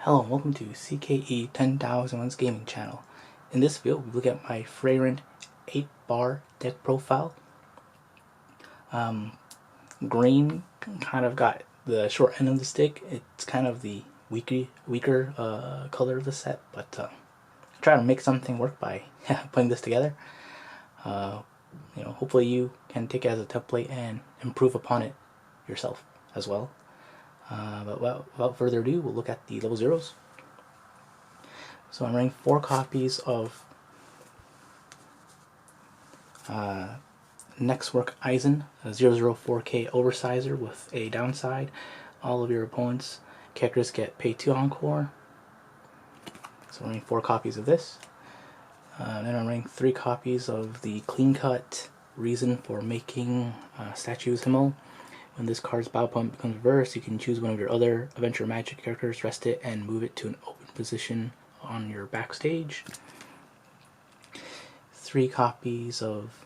Hello and welcome to CKE 10,001's gaming channel. In this video we look at my Frieren 8-bar deck profile. Green kind of got the short end of the stick. It's kind of the weaker color of the set, but try to make something work by putting this together. Hopefully you can take it as a template and improve upon it yourself as well. But without further ado, we'll look at the level zeros. So I'm running 4 copies of Nextwork Eisen, a 004K oversizer with a downside. All of your opponents' characters get pay 2 encore. So I'm running 4 copies of this. Then I'm running 3 copies of the clean cut reason for making statues Himmel. When this card's battle pump becomes reversed, you can choose one of your other Adventure Magic characters, rest it, and move it to an open position on your backstage. 3 copies of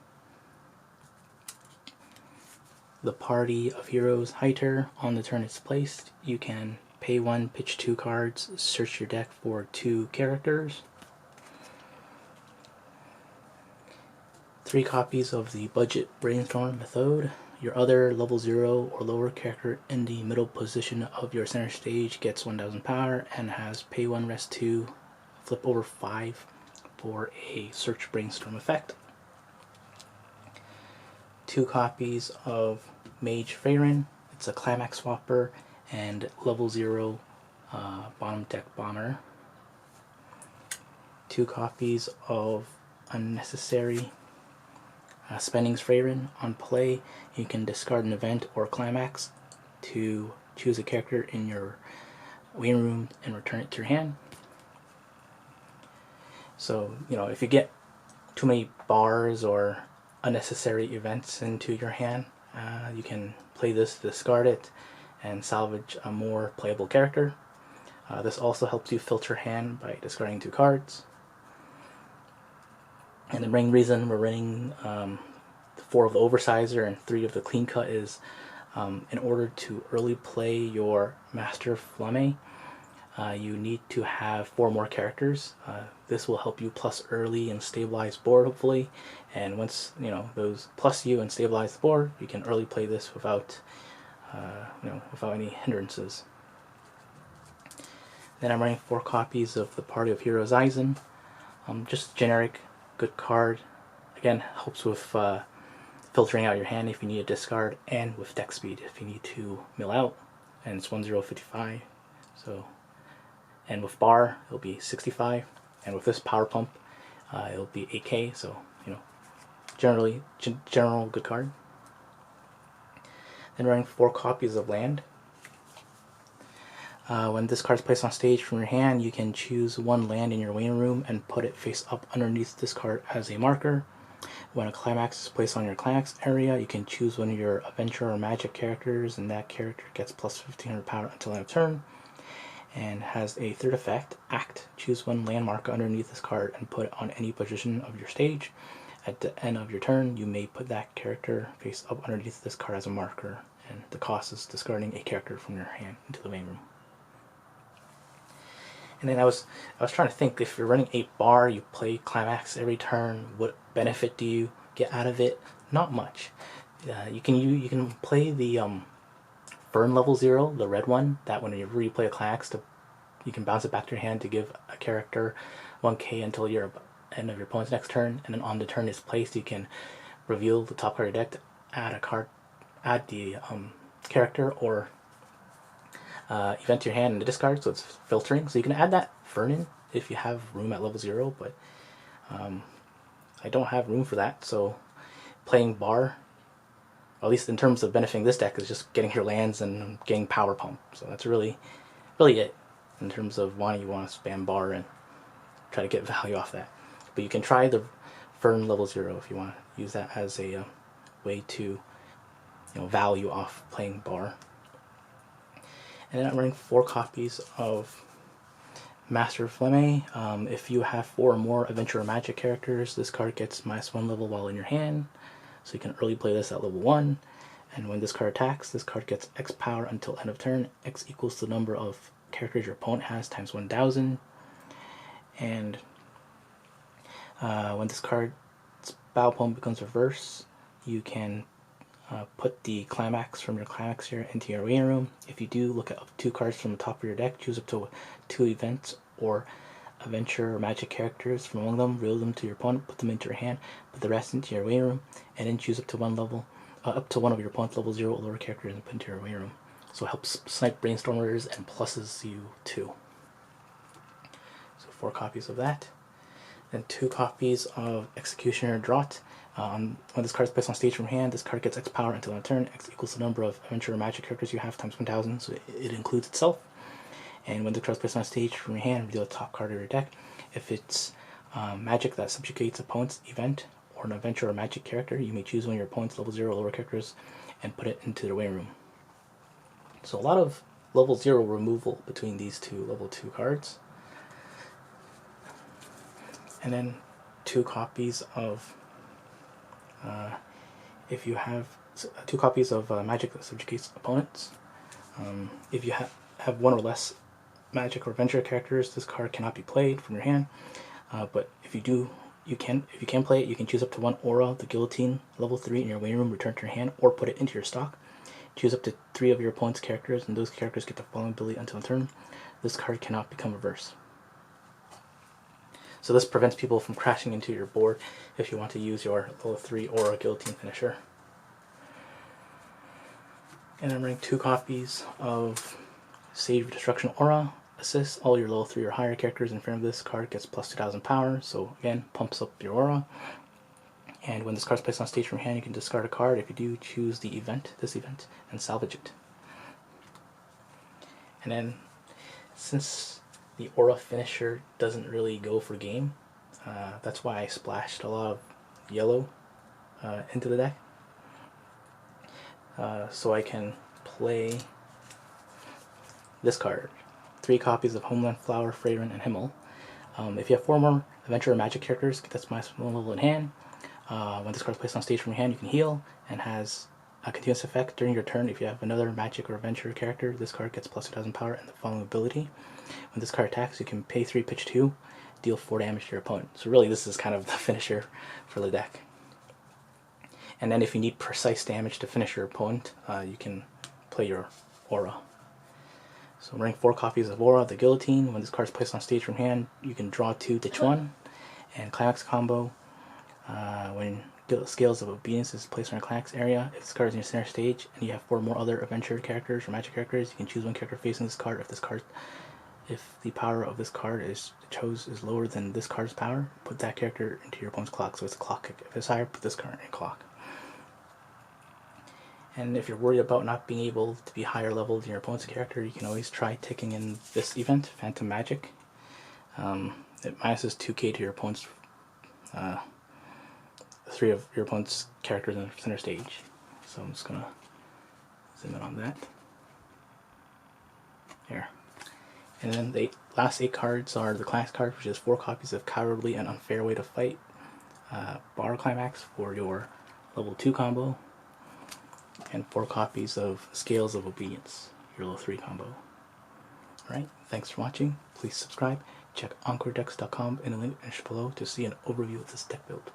the Party of Heroes Heiter. On the turn it's placed, you can pay 1, pitch 2 cards, search your deck for 2 characters. 3 copies of the Budget Brainstorm Method. Your other level 0 or lower character in the middle position of your center stage gets 1000 power and has pay 1, rest 2, flip over 5 for a search brainstorm effect. 2 copies of Mage Frieren. It's a climax swapper and level 0 bottom deck bomber. 2 copies of Unnecessary Spendings Frieren. On play, you can discard an event or climax to choose a character in your waiting room and return it to your hand. So, if you get too many bars or unnecessary events into your hand, you can play this, discard it, and salvage a more playable character. This also helps you filter hand by discarding 2 cards. And the main reason we're running 4 of the oversizer and 3 of the clean cut is in order to early play your Master Flamme, you need to have 4 more characters. This will help you plus early and stabilize board, hopefully. And once those plus you and stabilize the board, you can early play this without without any hindrances. Then I'm running 4 copies of the Party of Heroes Eisen. Just generic, good card. Again, helps with filtering out your hand if you need a discard, and with deck speed if you need to mill out. And it's 1055. So, and with bar it'll be 65, and with this power pump it'll be 8K. So general good card. Then running 4 copies of Land. When this card is placed on stage from your hand, you can choose 1 land in your waiting room and put it face up underneath this card as a marker. When a climax is placed on your climax area, you can choose one of your Adventure or Magic characters, and that character gets plus 1500 power until end of turn. And has a third effect, Act. Choose 1 land marker underneath this card and put it on any position of your stage. At the end of your turn, you may put that character face up underneath this card as a marker, and the cost is discarding a character from your hand into the waiting room. And then I was trying to think, if you're running 8 bar, you play climax every turn, what benefit do you get out of it? Not much. You can play the Fern level 0, the red one, that whenever you play a climax, you can bounce it back to your hand to give a character 1K until your end of your opponent's next turn, and then on the turn it's placed, you can reveal the top card of your deck, add the character or event to your hand and the discard, so it's filtering. So you can add that Fernin if you have room at level 0, but I don't have room for that, so playing bar, at least in terms of benefiting this deck, is just getting your lands and getting power pump. So that's really it in terms of why you want to spam bar and try to get value off that. But you can try the Fern level 0 if you want to use that as a way to value off playing bar. And then I'm running 4 copies of Master Flamme. If you have 4 or more Adventure or Magic characters, this card gets -1 level while in your hand. So you can early play this at level 1. And when this card attacks, this card gets X power until end of turn. X equals the number of characters your opponent has times 1,000. And when this card's battle poem becomes reverse, you can put the climax from your climax here into your waiting room. If you do, look at up 2 cards from the top of your deck, choose up to 2 events or adventure or magic characters from among them, reel them to your opponent, put them into your hand, put the rest into your waiting room, and then choose up to one of your opponent's level 0 or lower characters and put into your waiting room. So it helps snipe brainstormers and pluses you too. So 4 copies of that. Then 2 copies of Executioner Draught. When this card is placed on stage from hand, this card gets X power until end of turn. X equals the number of adventure or magic characters you have times 1,000, so it includes itself. And when the card is placed on stage from your hand, reveal the top card of your deck. If it's magic that subjugates opponent's event or an adventure or magic character, you may choose one of your opponent's level 0 or lower characters and put it into the waiting room. So a lot of level 0 removal between these 2 level 2 cards. And then 2 copies of if you have 2 copies of magic that subjugates opponents. If you have 1 or less magic or adventure characters, this card cannot be played from your hand. But if you do, if you can play it, you can choose up to 1 aura, the guillotine, level 3 in your waiting room, return to your hand, or put it into your stock. Choose up to 3 of your opponent's characters, and those characters get the following ability until turn. This card cannot become reverse. So this prevents people from crashing into your board if you want to use your level 3 aura guillotine finisher. And I'm running 2 copies of Sage of Destruction Aura. Assist all your level 3 or higher characters in front of this card gets plus 2,000 power, so again, pumps up your aura. And when this card is placed on stage from hand, you can discard a card. If you do, choose the event, this event, and salvage it. And then, since the aura finisher doesn't really go for game, that's why I splashed a lot of yellow into the deck. So I can play this card. 3 copies of Homeland Flower, Frieren, and Himmel. If you have 4 more adventure or magic characters, that's -1 level in hand. When this card is placed on stage from your hand, you can heal, and has a continuous effect during your turn. If you have another magic or adventure character, this card gets plus 2,000 power and the following ability. When this card attacks, you can pay 3, pitch 2, deal 4 damage to your opponent. So really this is kind of the finisher for the deck. And then if you need precise damage to finish your opponent, you can play your aura. So I'm running 4 copies of Aura, the Guillotine. When this card is placed on stage from hand, you can draw 2, ditch 1. And Climax combo, when Scales of Obedience is placed on your climax area, if this card is in your center stage and you have 4 more other adventure characters or magic characters, you can choose one character facing this card. If the power of this card is lower than this card's power, put that character into your opponent's clock. So it's a clock kick. If it's higher, put this card in your clock. And if you're worried about not being able to be higher level than your opponent's character, you can always try taking in this event, Phantom Magic. It minuses 2k to your opponent's 3 of your opponent's characters in the center stage. So I'm just gonna zoom in on that. Here. And then the last 8 cards are the class card, which is 4 copies of Cowardly and Unfair Way to Fight, Bar Climax for your level 2 combo, and 4 copies of Scales of Obedience, your level 3 combo. Alright, thanks for watching. Please subscribe. Check EncoreDecks.com in the link below to see an overview of this deck build.